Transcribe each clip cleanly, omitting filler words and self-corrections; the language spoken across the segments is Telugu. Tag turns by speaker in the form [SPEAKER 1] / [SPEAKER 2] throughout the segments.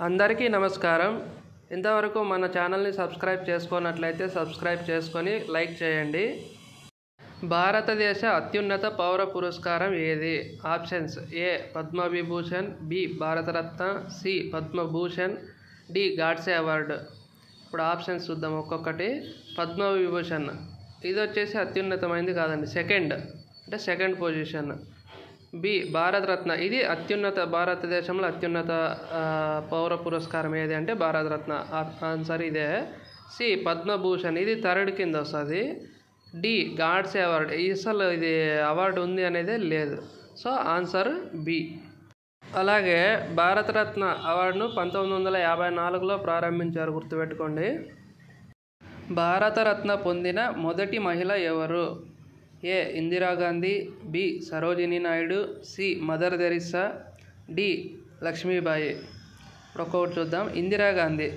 [SPEAKER 1] అందరికీ నమస్కారం. ఇంతవరకు మన ఛానల్ని సబ్స్క్రైబ్ చేసుకున్నట్లయితే సబ్స్క్రైబ్ చేసుకొని లైక్ చేయండి. భారతదేశ అత్యున్నత పౌర పురస్కారం ఏది? Options: A Padma Vibhushan, B Bharat Ratna, C Padma Bhushan, D Godse award. ఇప్పుడు ఆప్షన్స్ చూద్దాం ఒక్కొక్కటి. పద్మవిభూషణ్ ఇది వచ్చేసి అత్యున్నతమైనది కాదండి, సెకండ్ పొజిషన్. బి భారతరత్న ఇది భారతదేశంలో అత్యున్నత పౌర పురస్కారం ఏది అంటే భారతరత్న, ఆన్సర్ ఇదే. సి పద్మభూషణ్ ఇది థర్డ్ కింద వస్తుంది. డి గాడ్సే అవార్డు అసలు ఇది అవార్డు ఉంది అనేదే లేదు. So answer B. అలాగే భారతరత్న అవార్డును 1954లో ప్రారంభించారు, గుర్తుపెట్టుకోండి. భారతరత్న పొందిన మొదటి మహిళ ఎవరు? A Indira Gandhi, B Sarojini Naidu, C mother Teresa, D Lakshmibai. ఒక్కొక్కటి చూద్దాం. ఇందిరాగాంధీ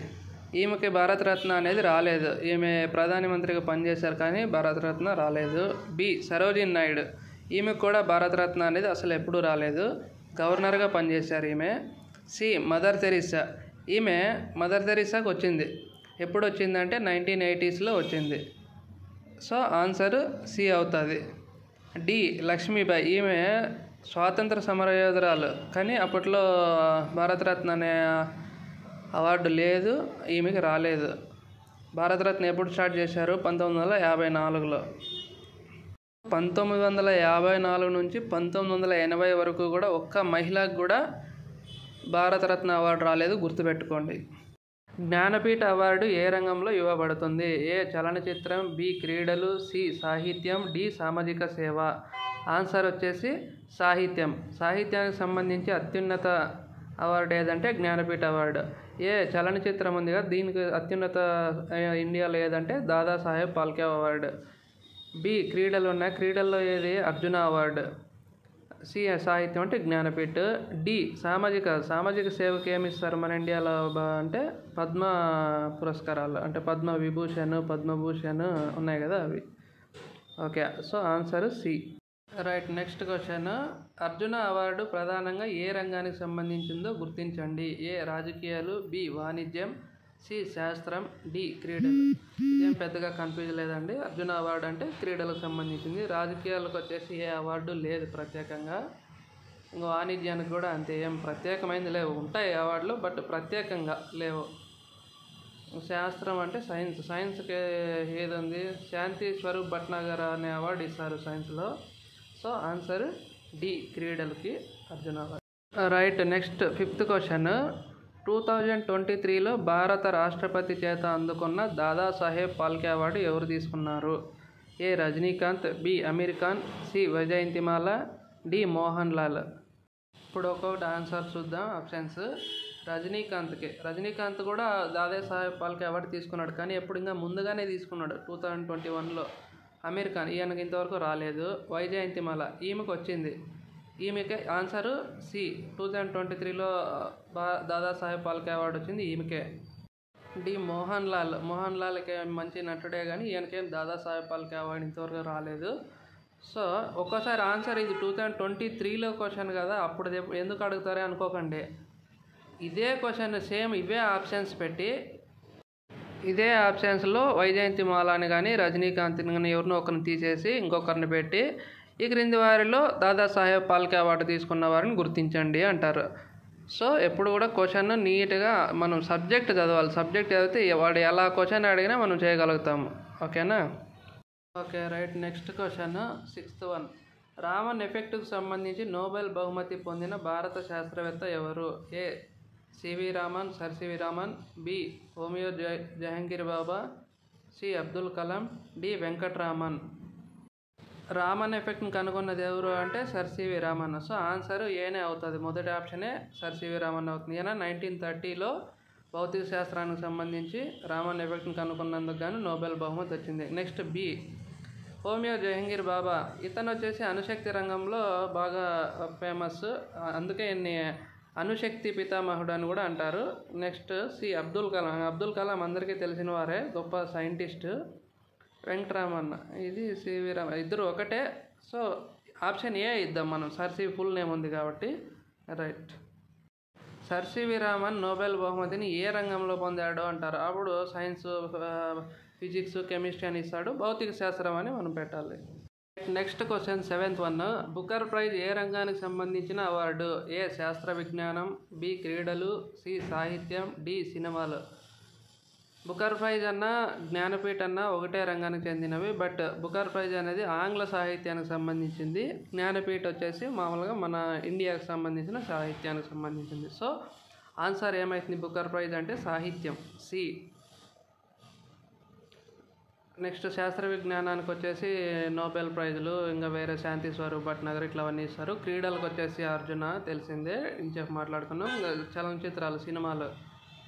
[SPEAKER 1] ఈమెకి భారతరత్న అనేది రాలేదు. ఈమె ప్రధానమంత్రిగా పనిచేశారు కానీ భారతరత్న రాలేదు. బి సరోజినీ నాయుడు ఈమెకు కూడా భారతరత్న అనేది అసలు ఎప్పుడూ రాలేదు, గవర్నర్గా పనిచేశారు ఈమె. సి మదర్ తెరిసాకు వచ్చింది. ఎప్పుడు వచ్చిందంటే 1980sలో వచ్చింది. సో ఆన్సర్ సి అవుతుంది. డి లక్ష్మీబాయి ఈమె స్వాతంత్ర సమరయోధురాలు కానీ అప్పట్లో భారతరత్న అనే అవార్డు లేదు, ఈమెకి రాలేదు. భారతరత్న ఎప్పుడు స్టార్ట్ చేశారు? 1954లో. 1954 నుంచి 1980 వరకు కూడా ఒక్క మహిళకు కూడా భారతరత్న అవార్డు రాలేదు, గుర్తుపెట్టుకోండి. జ్ఞానపీఠ అవార్డు ఏ రంగంలో ఇవ్వబడుతుంది? ఏ చలనచిత్రం, బి క్రీడలు, సి సాహిత్యం, డి సామాజిక సేవ. ఆన్సర్ వచ్చేసి సాహిత్యం. సాహిత్యానికి సంబంధించి అత్యున్నత అవార్డు ఏదంటే జ్ఞానపీఠ అవార్డు. ఏ చలనచిత్రం ఉంది కదా, దీనికి అత్యున్నత ఇండియాలో ఏదంటే దాదాసాహెబ్ ఫాల్కే అవార్డు. బి క్రీడలు ఉన్నాయి, క్రీడల్లో ఏది అర్జున అవార్డు. సి సాహిత్యం అంటే జ్ఞానపీఠ. డి సామాజిక సేవకి ఏమి ఇస్తారు మన ఇండియాలో అంటే పద్మ పురస్కారాలు, అంటే పద్మవిభూషణ్, పద్మభూషణ్ ఉన్నాయి కదా అవి. Okay, so answer C. Right, next question. Arjuna award ప్రధానంగా ఏ రంగానికి సంబంధించిందో గుర్తించండి. ఏ రాజకీయాలు, బి వాణిజ్యం, సి శాస్త్రం, డి క్రీడలు. ఇదేం పెద్దగా కన్ఫ్యూజ్ లేదండి. అర్జున అవార్డు అంటే క్రీడలకు సంబంధించింది. రాజకీయాలకు వచ్చేసి ఏ అవార్డు లేదు ప్రత్యేకంగా. ఇంకా వాణిజ్యానికి కూడా అంతే, ఏం ప్రత్యేకమైనది లేవు. ఉంటాయి అవార్డులు బట్ ప్రత్యేకంగా లేవు. శాస్త్రం అంటే సైన్స్కి ఏది ఉంది? శాంతి స్వరూప్ భట్నాగర్ అనే అవార్డు ఇస్తారు సైన్స్లో. సో ఆన్సర్ డి క్రీడలకి Arjuna award. Right, next 5th question. 2023లో భారత రాష్ట్రపతి చేత అందుకున్న దాదాసాహెబ్ ఫాల్కే అవార్డు ఎవరు తీసుకున్నారు? A Rajinikanth, B Aamir Khan, C Vyjayanthimala, D Mohan Lal. ఇప్పుడు ఒక్కొక్కటి ఆన్సర్ చూద్దాం. ఆప్షన్స్: రజనీకాంత్ కూడా దాదాసాహెబ్ ఫాల్కే అవార్డు తీసుకున్నాడు కానీ ఎప్పుడు ఇంకా ముందుగానే తీసుకున్నాడు, 2021లో. అమీర్ ఖాన్ ఈయనకి ఇంతవరకు రాలేదు. వైజయంతిమాల ఈమెకు వచ్చింది. ఈమెకే ఆన్సరు సి. 2023లో దాదాసాహెబ్ ఫాల్కే అవార్డు వచ్చింది ఈమెకే. డి మోహన్ లాల్కి మంచి నటుడే కానీ ఈయనకేం దాదాసాహెబ్ ఫాల్కే అవార్డు ఇంతవరకు రాలేదు. సో ఒక్కోసారి ఆన్సర్ ఇది 2023లో క్వశ్చన్ కదా, అప్పుడు ఎందుకు అడుగుతారే అనుకోకండి. ఇదే క్వశ్చన్ సేమ్ ఇవే ఆప్షన్స్ పెట్టి ఇదే ఆప్షన్స్లో వైజయంతిమాలని కానీ రజనీకాంత్ని కానీ ఎవరినో ఒకరిని తీసేసి ఇంకొకరిని పెట్టి ఈ క్రింది వారిలో దాదాసాహెబ్ ఫాల్కే అవార్డు తీసుకున్న వారిని గుర్తించండి అంటారు. సో ఎప్పుడు కూడా క్వశ్చన్ నీట్గా మనం సబ్జెక్ట్ చదవాలి. సబ్జెక్ట్ చదివితే వాడు ఎలా క్వశ్చన్ అడిగినా మనం చేయగలుగుతాము. ఓకేనా? Okay, right, next question 6th one. Raman ఎఫెక్ట్కు సంబంధించి నోబెల్ బహుమతి పొందిన భారత శాస్త్రవేత్త ఎవరు? A CV Raman, sir CV Raman, B Homi Jehangir Bhabha, C Abdul Kalam, D Venkatraman. Raman ఎఫెక్ట్ని కనుగొన్నది ఎవరు అంటే sir CV Raman. So answer ఏనే అవుతుంది. మొదటి ఆప్షనే సర్ సివి రామన్ అవుతుంది. ఈయన 1930లో భౌతిక శాస్త్రానికి సంబంధించి రామన్ ఎఫెక్ట్ని కనుగొన్నందుకు గాను నోబెల్ బహుమతి వచ్చింది. నెక్స్ట్ బి హోమియో జహంగీర్ బాబా. ఇతను వచ్చేసి అణుశక్తి రంగంలో బాగా ఫేమస్, అందుకే ఈయన్ని అణుశక్తి పితామహుడు అని కూడా అంటారు. నెక్స్ట్ సి అబ్దుల్ కలాం అందరికీ తెలిసిన వారే, గొప్ప సైంటిస్ట్. వెంకటరామన్ ఇది సివి రామన్, ఇద్దరు ఒకటే. సో ఆప్షన్ ఏ ఇద్దాం మనం, సర్ సివి ఫుల్ నేమ్ ఉంది కాబట్టి. Right, sir CV Raman Nobel బహుమతిని ఏ రంగంలో పొందాడు అంటారు. అప్పుడు సైన్స్, ఫిజిక్స్, కెమిస్ట్రీ అని ఇస్తాడు. భౌతిక శాస్త్రం అని మనం పెట్టాలి. Next question 7th one. Booker prize ఏ రంగానికి సంబంధించిన అవార్డు? ఏ శాస్త్ర విజ్ఞానం, బి క్రీడలు, సి సాహిత్యం, డి సినిమాలు. బుకర్ ప్రైజ్ అన్న జ్ఞానపీఠ అన్న ఒకటే రంగానికి చెందినవి. బట్ బుకర్ ప్రైజ్ అనేది ఆంగ్ల సాహిత్యానికి సంబంధించింది. జ్ఞానపీఠ వచ్చేసి మామూలుగా మన ఇండియాకి సంబంధించిన సాహిత్యానికి సంబంధించింది. సో ఆన్సర్ ఏమవుతుంది? బుకర్ ప్రైజ్ అంటే సాహిత్యం, సి. నెక్స్ట్ శాస్త్ర విజ్ఞానానికి వచ్చేసి నోబెల్ ప్రైజులు, ఇంకా వేరే శాంతి స్వరూప్ భట్నగర్ ఇట్లవన్నీ ఇస్తారు. క్రీడలకు వచ్చేసి అర్జున తెలిసిందే, ఇంచేపు మాట్లాడుకున్నాం. ఇంకా చలనచిత్రాలు, సినిమాలు,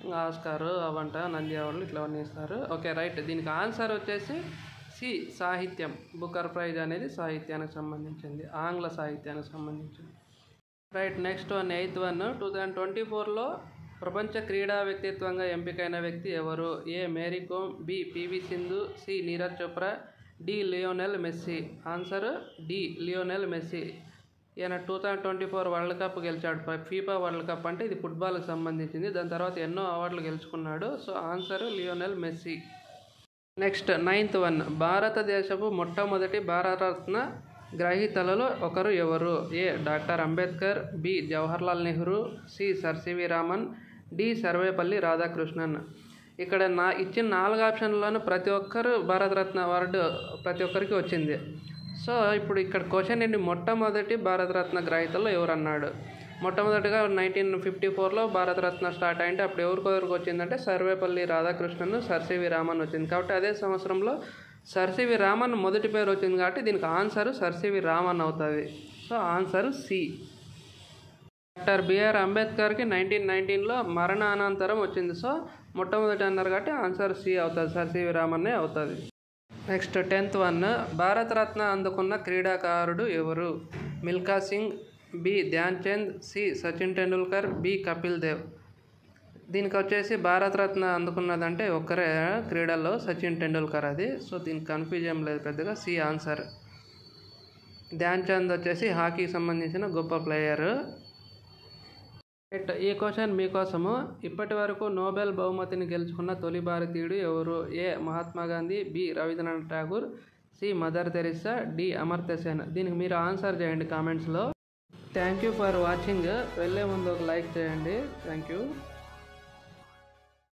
[SPEAKER 1] ఇంకా ఆస్కారు, అవంట, నంది అవార్డులు ఇట్లవన్నీ ఇస్తారు. Okay right. దీనికి ఆన్సర్ వచ్చేసి సి సాహిత్యం. బుకర్ ప్రైజ్ అనేది సాహిత్యానికి సంబంధించింది, ఆంగ్ల సాహిత్యానికి సంబంధించింది. రైట్. Next 8th one. 2024లో ప్రపంచ క్రీడా వ్యక్తిత్వంగా ఎంపికైన వ్యక్తి ఎవరు? A Mary Kom, B PV Sindhu, C Neeraj Chopra, D Lionel Messi. Answer D Lionel Messi. ఈయన 2024 వరల్డ్ కప్ గెలిచాడు. ఫీఫా వరల్డ్ కప్ అంటే ఇది ఫుట్బాల్కి సంబంధించింది. దాని తర్వాత ఎన్నో అవార్డులు గెలుచుకున్నాడు. So answer Lionel Messi. Next 9th one. భారతదేశపు మొట్టమొదటి భారతరత్న గ్రహీతలలో ఒకరు ఎవరు? A doctor Ambedkar, B Jawaharlal Nehru, C sir CV Raman, D Sarvepalli Radhakrishnan. ఇక్కడ ఇచ్చిన 4 ఆప్షన్లను ప్రతి ఒక్కరు భారతరత్న అవార్డు ప్రతి ఒక్కరికి వచ్చింది. సో ఇప్పుడు ఇక్కడ క్వశ్చన్ ఏంటి? మొట్టమొదటి భారతరత్న గ్రహీతల్లో ఎవరు అన్నాడు. మొట్టమొదటిగా 1954లో భారతరత్న స్టార్ట్ అయింటే అప్పుడు ఎవరికొరకు వచ్చిందంటే సర్వేపల్లి రాధాకృష్ణన్, సర్ సివి రామన్ వచ్చింది. కాబట్టి అదే సంవత్సరంలో సర్ సివి రామన్ మొదటి పేరు వచ్చింది. కాబట్టి దీనికి ఆన్సర్ సర్ సివి రామన్ అవుతుంది. So answer C. Doctor BR అంబేద్కర్కి 1919లో మరణానంతరం వచ్చింది. సో మొట్టమొదటి అన్నారు కాబట్టి ఆన్సర్ సి అవుతుంది, సర్ సివి రామన్నే అవుతుంది. Next 10th one. భారతరత్న అందుకున్న క్రీడాకారుడు ఎవరు? Milkha Singh, B Dhyan Chand, C Sachin Tendulkar, B Kapil Dev. దీనికి వచ్చేసి భారతరత్న అందుకున్నదంటే ఒక్కరే క్రీడల్లో, సచిన్ టెండూల్కర్ అది. సో దీనికి కన్ఫ్యూజన్ లేదు పెద్దగా, సి ఆన్సర్. ధ్యాన్ చంద్ వచ్చేసి హాకీకి సంబంధించిన గొప్ప ప్లేయర్. ఈ క్వశ్చన్ మీకోసము. ఇప్పటి వరకు నోబెల్ బహుమతిని గెలుచుకున్న తొలి భారతీయుడు ఎవరు? A Mahatma Gandhi, B Rabindranath Tagore, C mother Teresa, D Amartya Sen. దీనికి మీరు ఆన్సర్ చేయండి కామెంట్స్లో. Thank you for watching. వెళ్ళే ముందు ఒక లైక్ చేయండి. Thank you.